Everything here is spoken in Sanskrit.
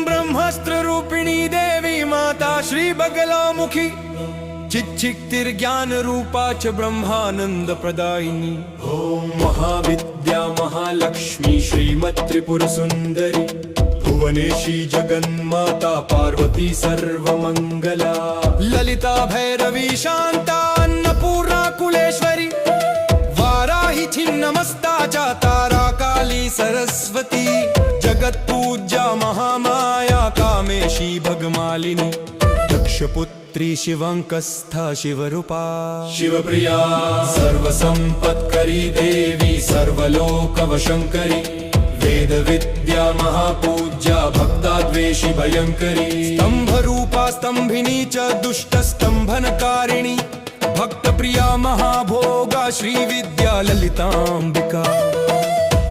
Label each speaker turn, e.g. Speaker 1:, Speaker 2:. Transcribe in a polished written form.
Speaker 1: ब्रह्मास्त्र रूपिणी देवी माता श्री बगलामुखी चिच्चिक्तिर्ज्ञान रूपा च ब्रह्मानंद प्रदायिनी। ओम महाविद्या महालक्ष्मी श्रीमत्त्रिपुर सुंदरी भुवनेशी जगन्माता पार्वती सर्वमंगला। ललिता भैरवी शांता अन्नपूर्णा कुलेश्वरी वाराही छिन्नमस्ता च तारा काली सरस्वती। जगत पूज्या महामाया कामेशी भगमालिनी। दक्षपुत्री शिवंकस्था शिवरूपा शिवप्रिया सर्वसंपत्करी देवी सर्वलोकवशंकरी। वेद विद्या महापूज्या भक्ताद्वेषी भयंकरी। स्तंभरूपा स्तंभिनी च दुष्ट स्तंभनकारिणी। भक्त प्रिया महाभोगा श्री विद्या ललितांबिका।